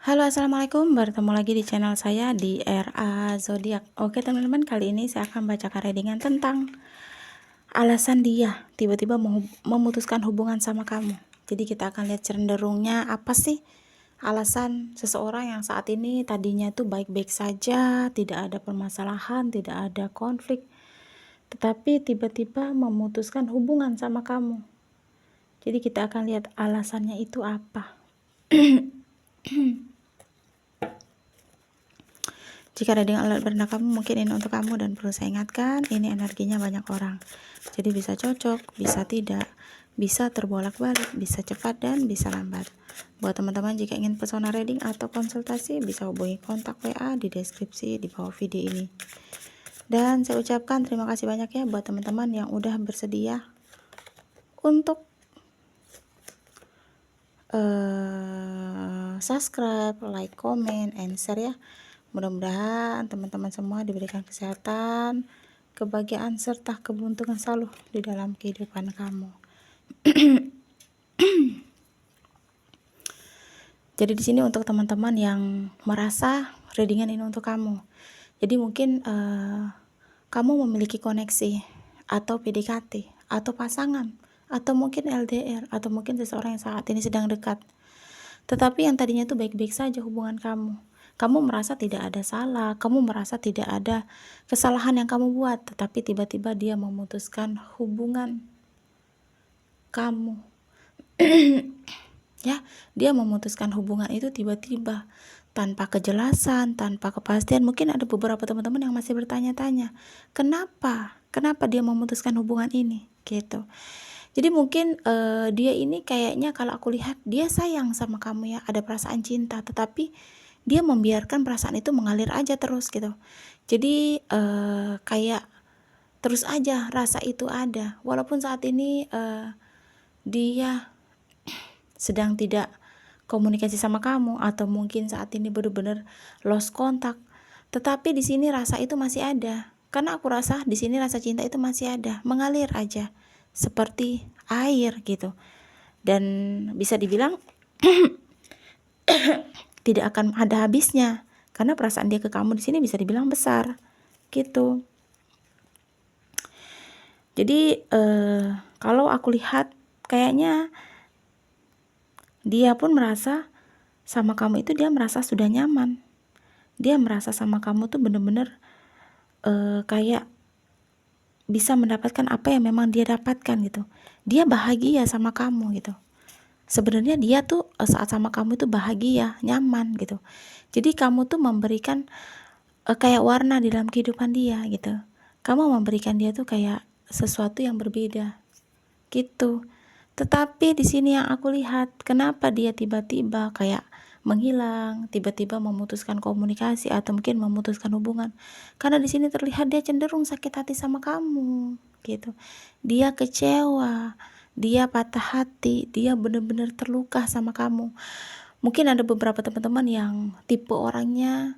Halo, assalamualaikum. Bertemu lagi di channel saya di RA Zodiak. Oke teman-teman, kali ini saya akan bacakan readingan tentang alasan dia tiba-tiba memutuskan hubungan sama kamu. Jadi kita akan lihat cenderungnya apa sih alasan seseorang yang saat ini tadinya tuh baik-baik saja, tidak ada permasalahan, tidak ada konflik, tetapi tiba-tiba memutuskan hubungan sama kamu. Jadi kita akan lihat alasannya itu apa. Jika reading alert berendah kamu, mungkin ini untuk kamu, dan perlu saya ingatkan, ini energinya banyak orang. Jadi bisa cocok, bisa tidak, bisa terbolak-balik, bisa cepat dan bisa lambat. Buat teman-teman jika ingin personal reading atau konsultasi, bisa hubungi kontak WA di deskripsi di bawah video ini. Dan saya ucapkan terima kasih banyak ya buat teman-teman yang udah bersedia untuk subscribe, like, comment, and share ya. Mudah-mudahan teman-teman semua diberikan kesehatan, kebahagiaan, serta keberuntungan selalu di dalam kehidupan kamu. Jadi di sini untuk teman-teman yang merasa readingan ini untuk kamu. Jadi mungkin kamu memiliki koneksi atau PDKT atau pasangan atau mungkin LDR atau mungkin seseorang yang saat ini sedang dekat. Tetapi yang tadinya itu baik-baik saja hubungan kamu. Kamu merasa tidak ada salah, kamu merasa tidak ada kesalahan yang kamu buat, tetapi tiba-tiba dia memutuskan hubungan kamu. Ya, dia memutuskan hubungan itu tiba-tiba tanpa kejelasan, tanpa kepastian. Mungkin ada beberapa teman-teman yang masih bertanya-tanya, kenapa dia memutuskan hubungan ini gitu. Jadi mungkin dia ini kayaknya kalau aku lihat dia sayang sama kamu ya, ada perasaan cinta, tetapi dia membiarkan perasaan itu mengalir aja terus gitu. Jadi kayak terus aja rasa itu ada, walaupun saat ini dia sedang tidak komunikasi sama kamu, atau mungkin saat ini benar-benar lost kontak, tetapi di sini rasa itu masih ada. Karena aku rasa di sini rasa cinta itu masih ada, mengalir aja seperti air gitu. Dan bisa dibilang tidak akan ada habisnya, karena perasaan dia ke kamu di sini bisa dibilang besar gitu. Jadi kalau aku lihat kayaknya dia pun merasa sama kamu itu dia merasa sudah nyaman. Dia merasa sama kamu tuh bener-bener kayak bisa mendapatkan apa yang memang dia dapatkan gitu. Dia bahagia sama kamu gitu. Sebenarnya dia tuh saat sama kamu itu bahagia, nyaman gitu. Jadi kamu tuh memberikan kayak warna di dalam kehidupan dia gitu. Kamu memberikan dia tuh kayak sesuatu yang berbeda gitu. Tetapi di sini yang aku lihat, kenapa dia tiba-tiba kayak menghilang, tiba-tiba memutuskan komunikasi atau mungkin memutuskan hubungan? Karena di sini terlihat dia cenderung sakit hati sama kamu gitu. Dia kecewa, dia patah hati, dia benar-benar terluka sama kamu. Mungkin ada beberapa teman-teman yang tipe orangnya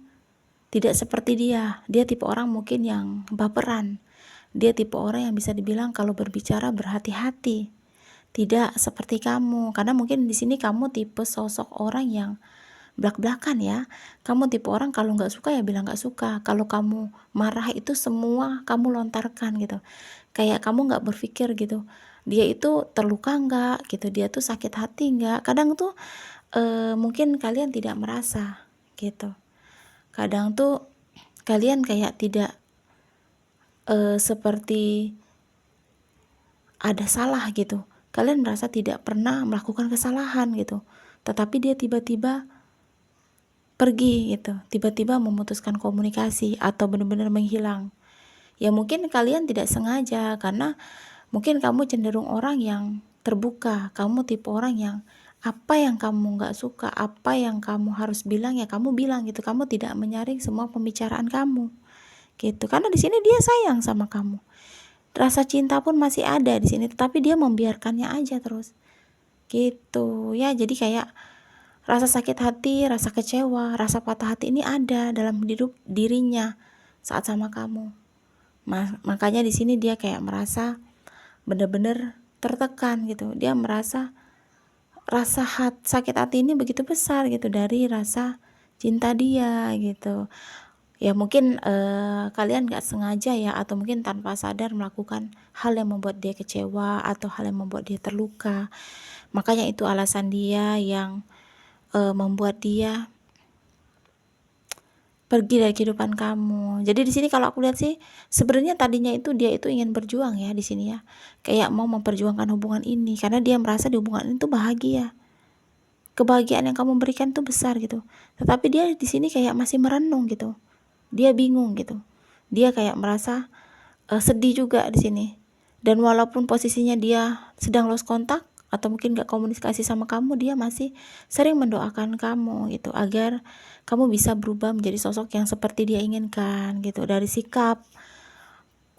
tidak seperti dia. Dia tipe orang mungkin yang baperan. Dia tipe orang yang bisa dibilang kalau berbicara berhati-hati. Tidak seperti kamu, karena mungkin di sini kamu tipe sosok orang yang blak-blakan ya. Kamu tipe orang kalau nggak suka ya bilang nggak suka. Kalau kamu marah itu semua kamu lontarkan gitu. Kayak kamu nggak berpikir gitu, dia itu terluka nggak gitu, dia tuh sakit hati nggak. Kadang tuh mungkin kalian tidak merasa gitu. Kadang tuh kalian kayak tidak seperti ada salah gitu. Kalian merasa tidak pernah melakukan kesalahan gitu. Tetapi dia tiba-tiba pergi gitu. Tiba-tiba memutuskan komunikasi atau benar-benar menghilang. Ya mungkin kalian tidak sengaja, karena mungkin kamu cenderung orang yang terbuka. Kamu tipe orang yang apa yang kamu nggak suka, apa yang kamu harus bilang ya kamu bilang gitu. Kamu tidak menyaring semua pembicaraan kamu gitu. Karena di sini dia sayang sama kamu. Rasa cinta pun masih ada di sini, tetapi dia membiarkannya aja terus gitu ya. Jadi kayak rasa sakit hati, rasa kecewa, rasa patah hati ini ada dalam hidup dirinya saat sama kamu. Makanya di sini dia kayak merasa benar-benar tertekan gitu. Dia merasa sakit hati ini begitu besar gitu dari rasa cinta dia gitu. Ya mungkin, kalian nggak sengaja ya atau mungkin tanpa sadar melakukan hal yang membuat dia kecewa atau hal yang membuat dia terluka. Makanya itu alasan dia yang, membuat dia pergi dari kehidupan kamu. Jadi di sini kalau aku lihat sih, sebenarnya tadinya itu dia itu ingin berjuang ya di sini ya, kayak mau memperjuangkan hubungan ini karena dia merasa di hubungan itu bahagia. Kebahagiaan yang kamu berikan tuh besar gitu. Tetapi dia di sini kayak masih merenung gitu. Dia bingung gitu. Dia kayak merasa sedih juga di sini. Dan walaupun posisinya dia sedang lost kontak atau mungkin gak komunikasi sama kamu, dia masih sering mendoakan kamu gitu agar kamu bisa berubah menjadi sosok yang seperti dia inginkan gitu, dari sikap,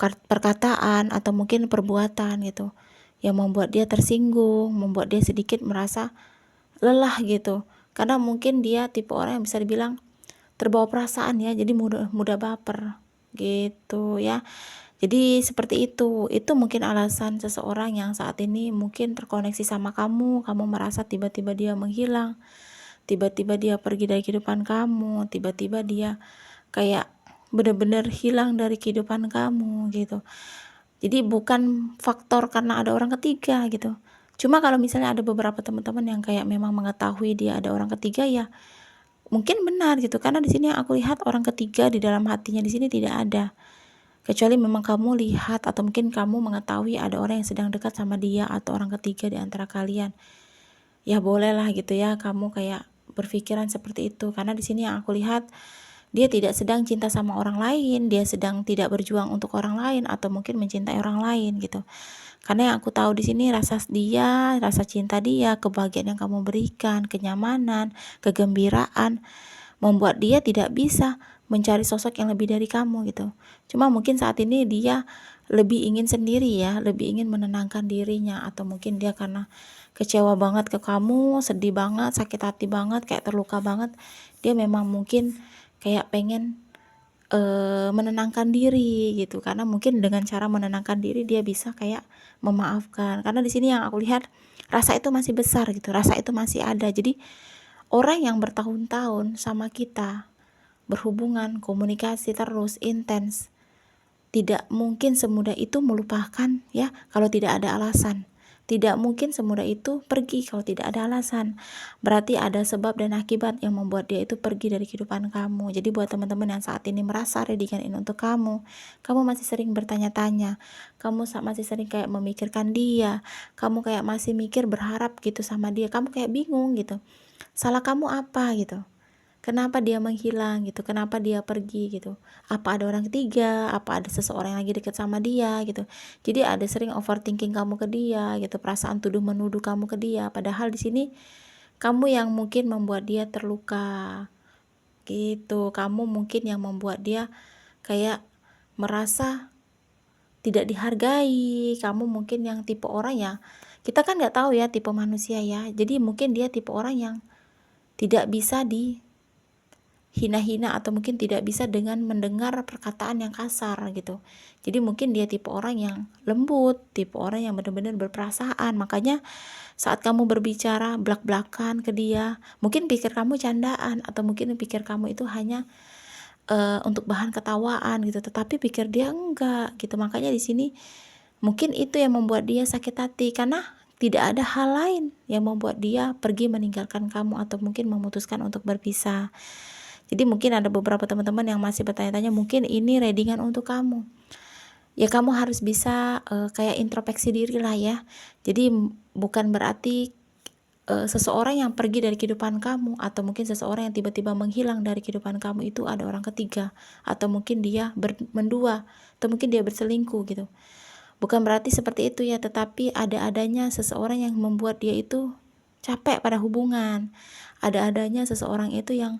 perkataan atau mungkin perbuatan gitu yang membuat dia tersinggung, membuat dia sedikit merasa lelah gitu. Karena mungkin dia tipe orang yang bisa dibilang terbawa perasaan ya, jadi mudah mudah baper gitu ya. Jadi seperti itu mungkin alasan seseorang yang saat ini mungkin terkoneksi sama kamu merasa tiba-tiba dia menghilang, tiba-tiba dia pergi dari kehidupan kamu, tiba-tiba dia kayak benar-benar hilang dari kehidupan kamu gitu. Jadi bukan faktor karena ada orang ketiga gitu. Cuma kalau misalnya ada beberapa teman-teman yang kayak memang mengetahui dia ada orang ketiga ya, mungkin benar gitu. Karena di sini yang aku lihat orang ketiga di dalam hatinya di sini tidak ada. Kecuali memang kamu lihat atau mungkin kamu mengetahui ada orang yang sedang dekat sama dia atau orang ketiga di antara kalian. Ya bolehlah gitu ya kamu kayak berpikiran seperti itu. Karena di sini yang aku lihat dia tidak sedang cinta sama orang lain, dia sedang tidak berjuang untuk orang lain atau mungkin mencintai orang lain gitu. Karena yang aku tahu di sini rasa dia, rasa cinta dia, kebahagiaan yang kamu berikan, kenyamanan, kegembiraan membuat dia tidak bisa mencari sosok yang lebih dari kamu gitu. Cuma mungkin saat ini dia lebih ingin sendiri ya, lebih ingin menenangkan dirinya atau mungkin dia karena kecewa banget ke kamu, sedih banget, sakit hati banget, kayak terluka banget. Dia memang mungkin kayak pengen menenangkan diri gitu. Karena mungkin dengan cara menenangkan diri dia bisa kayak memaafkan. Karena di sini yang aku lihat rasa itu masih besar gitu, rasa itu masih ada. Jadi orang yang bertahun-tahun sama kita, berhubungan, komunikasi terus, intens, tidak mungkin semudah itu melupakan ya kalau tidak ada alasan. Tidak mungkin semudah itu pergi kalau tidak ada alasan. Berarti ada sebab dan akibat yang membuat dia itu pergi dari kehidupan kamu. Jadi buat teman-teman yang saat ini merasa ready ini untuk kamu masih sering bertanya-tanya, masih sering kayak memikirkan dia, kamu kayak masih mikir berharap gitu sama dia, kamu kayak bingung gitu. Salah kamu apa gitu? Kenapa dia menghilang gitu? Kenapa dia pergi gitu? Apa ada orang ketiga? Apa ada seseorang yang lagi deket sama dia gitu? Jadi ada sering overthinking kamu ke dia gitu, perasaan tuduh menuduh kamu ke dia. Padahal di sini kamu yang mungkin membuat dia terluka gitu. Kamu mungkin yang membuat dia kayak merasa tidak dihargai. Kamu mungkin yang tipe orang ya, kita kan nggak tahu ya tipe manusia ya. Jadi mungkin dia tipe orang yang tidak bisa hina-hina atau mungkin tidak bisa dengan mendengar perkataan yang kasar gitu. Jadi mungkin dia tipe orang yang lembut, tipe orang yang benar-benar berperasaan. Makanya saat kamu berbicara blak-blakan ke dia, mungkin pikir kamu candaan atau mungkin pikir kamu itu hanya untuk bahan ketawaan gitu. Tetapi pikir dia enggak gitu. Makanya di sini mungkin itu yang membuat dia sakit hati karena tidak ada hal lain yang membuat dia pergi meninggalkan kamu atau mungkin memutuskan untuk berpisah. Jadi mungkin ada beberapa teman-teman yang masih bertanya-tanya, mungkin ini readingan untuk kamu. Ya kamu harus bisa kayak introspeksi diri lah ya. Jadi bukan berarti seseorang yang pergi dari kehidupan kamu atau mungkin seseorang yang tiba-tiba menghilang dari kehidupan kamu itu ada orang ketiga atau mungkin dia mendua atau mungkin dia berselingkuh gitu. Bukan berarti seperti itu ya, tetapi ada-adanya seseorang yang membuat dia itu capek pada hubungan. Ada-adanya seseorang itu yang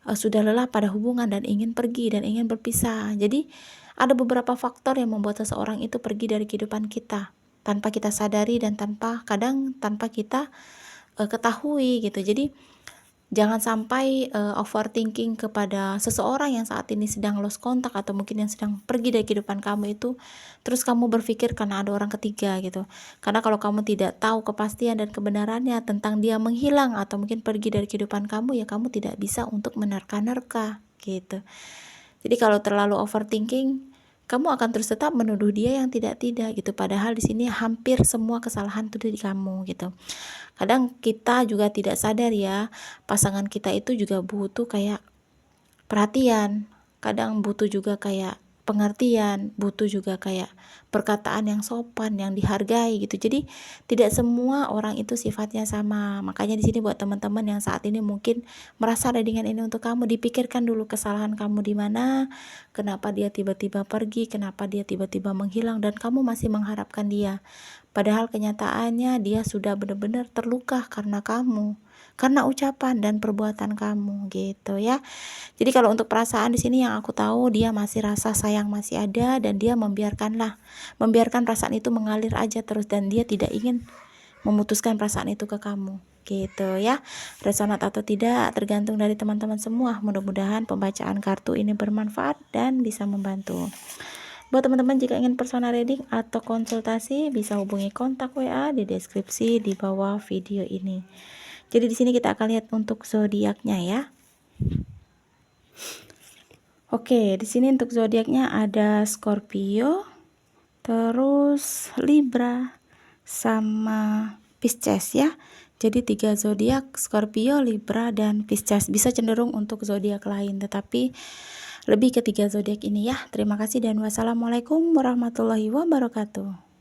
sudah lelah pada hubungan dan ingin pergi dan ingin berpisah. Jadi ada beberapa faktor yang membuat seseorang itu pergi dari kehidupan kita tanpa kita sadari dan tanpa kita ketahui gitu. Jadi Jangan sampai, overthinking kepada seseorang yang saat ini sedang lost contact atau mungkin yang sedang pergi dari kehidupan kamu itu, terus kamu berpikir karena ada orang ketiga gitu. Karena kalau kamu tidak tahu kepastian dan kebenarannya tentang dia menghilang atau mungkin pergi dari kehidupan kamu, ya kamu tidak bisa untuk menerka-nerka gitu. Jadi kalau terlalu overthinking, kamu akan terus tetap menuduh dia yang tidak-tidak gitu. Padahal di sini hampir semua kesalahan itu dari kamu gitu. Kadang kita juga tidak sadar ya, pasangan kita itu juga butuh kayak perhatian, kadang butuh juga kayak pengertian, butuh juga kayak perkataan yang sopan, yang dihargai gitu. Jadi tidak semua orang itu sifatnya sama. Makanya di sini buat teman-teman yang saat ini mungkin merasa readingan ini untuk kamu, dipikirkan dulu kesalahan kamu di mana, kenapa dia tiba-tiba pergi, kenapa dia tiba-tiba menghilang dan kamu masih mengharapkan dia. Padahal kenyataannya dia sudah benar-benar terluka karena kamu, karena ucapan dan perbuatan kamu gitu ya. Jadi kalau untuk perasaan di sini yang aku tahu dia masih rasa sayang masih ada dan dia membiarkan perasaan itu mengalir aja terus dan dia tidak ingin memutuskan perasaan itu ke kamu gitu ya. Resonat atau tidak tergantung dari teman-teman semua. Mudah-mudahan pembacaan kartu ini bermanfaat dan bisa membantu. Buat teman-teman jika ingin personal reading atau konsultasi bisa hubungi kontak WA di deskripsi di bawah video ini. Jadi di sini kita akan lihat untuk zodiaknya ya. Oke, di sini untuk zodiaknya ada Scorpio, terus Libra, sama Pisces ya. Jadi 3 zodiak, Scorpio, Libra, dan Pisces. Bisa cenderung untuk zodiak lain, tetapi lebih ke 3 zodiak ini ya. Terima kasih dan wassalamualaikum warahmatullahi wabarakatuh.